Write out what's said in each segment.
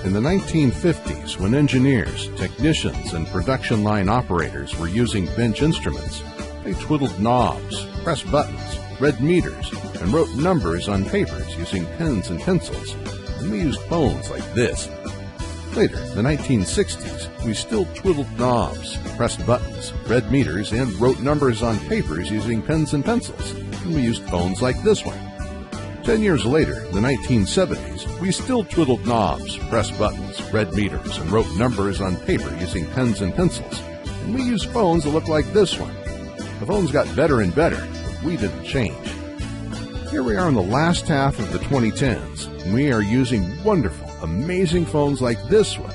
In the 1950s, when engineers, technicians, and production line operators were using bench instruments, they twiddled knobs, pressed buttons, read meters, and wrote numbers on papers using pens and pencils, and we used phones like this. Later, the 1960s, we still twiddled knobs, pressed buttons, read meters, and wrote numbers on papers using pens and pencils, and we used phones like this one. 10 years later, the 1970s, we still twiddled knobs, pressed buttons, read meters, and wrote numbers on paper using pens and pencils, and we used phones that look like this one. The phones got better and better, but we didn't change. Here we are in the last half of the 2010s, and we are using wonderful, amazing phones like this one.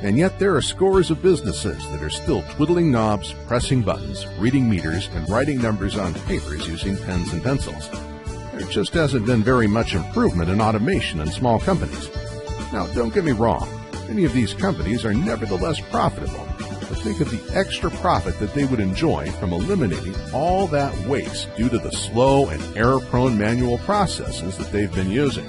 And yet there are scores of businesses that are still twiddling knobs, pressing buttons, reading meters, and writing numbers on papers using pens and pencils. There just hasn't been very much improvement in automation in small companies. Now, don't get me wrong, many of these companies are nevertheless profitable, but think of the extra profit that they would enjoy from eliminating all that waste due to the slow and error-prone manual processes that they've been using.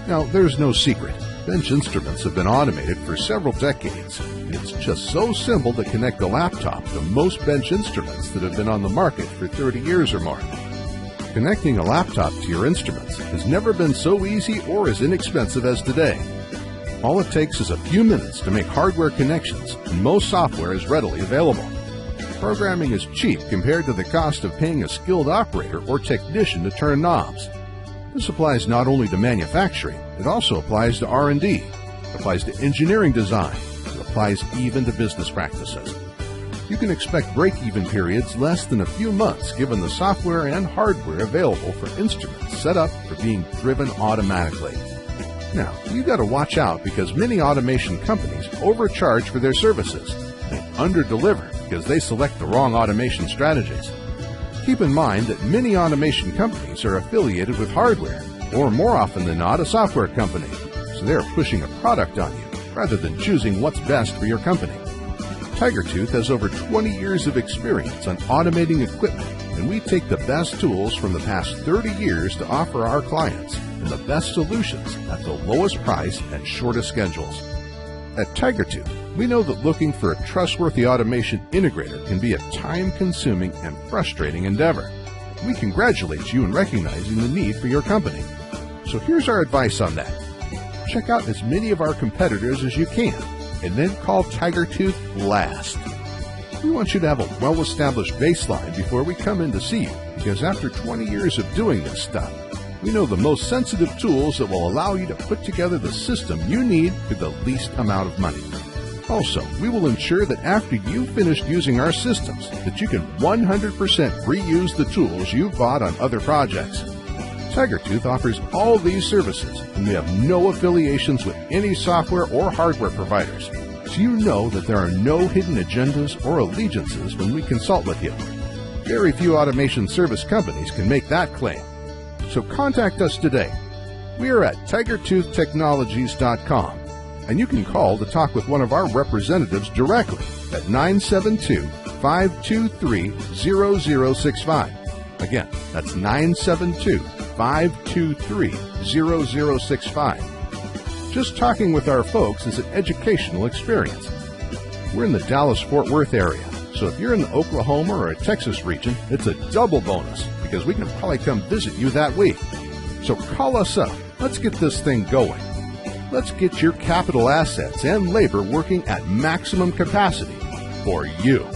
Now, there's no secret. Bench instruments have been automated for several decades, and it's just so simple to connect a laptop to most bench instruments that have been on the market for 30 years or more. Connecting a laptop to your instruments has never been so easy or as inexpensive as today. All it takes is a few minutes to make hardware connections, and most software is readily available. Programming is cheap compared to the cost of paying a skilled operator or technician to turn knobs. This applies not only to manufacturing, it also applies to R&D, it applies to engineering design, it applies even to business practices. You can expect break-even periods less than a few months given the software and hardware available for instruments set up for being driven automatically. Now, you've got to watch out because many automation companies overcharge for their services and underdeliver because they select the wrong automation strategies. Keep in mind that many automation companies are affiliated with hardware, or more often than not, a software company, so they are pushing a product on you rather than choosing what's best for your company. TigerTooth has over 20 years of experience on automating equipment, and we take the best tools from the past 30 years to offer our clients and the best solutions at the lowest price and shortest schedules. At TigerTooth, we know that looking for a trustworthy automation integrator can be a time-consuming and frustrating endeavor. We congratulate you in recognizing the need for your company. So here's our advice on that. Check out as many of our competitors as you can, and then call TigerTooth last. We want you to have a well-established baseline before we come in to see you, because after 20 years of doing this stuff, we know the most sensitive tools that will allow you to put together the system you need for the least amount of money. Also, we will ensure that after you've finished using our systems, that you can 100% reuse the tools you've bought on other projects. TigerTooth offers all these services, and we have no affiliations with any software or hardware providers, so you know that there are no hidden agendas or allegiances when we consult with you. Very few automation service companies can make that claim. So contact us today. We are at tigertoothtechnologies.com, and you can call to talk with one of our representatives directly at 972-523-0065. Again, that's 972-523-0065. Just talking with our folks is an educational experience. We're in the Dallas-Fort Worth area, so if you're in the Oklahoma or a Texas region, it's a double bonus because we can probably come visit you that week. So call us up. Let's get this thing going. Let's get your capital assets and labor working at maximum capacity for you.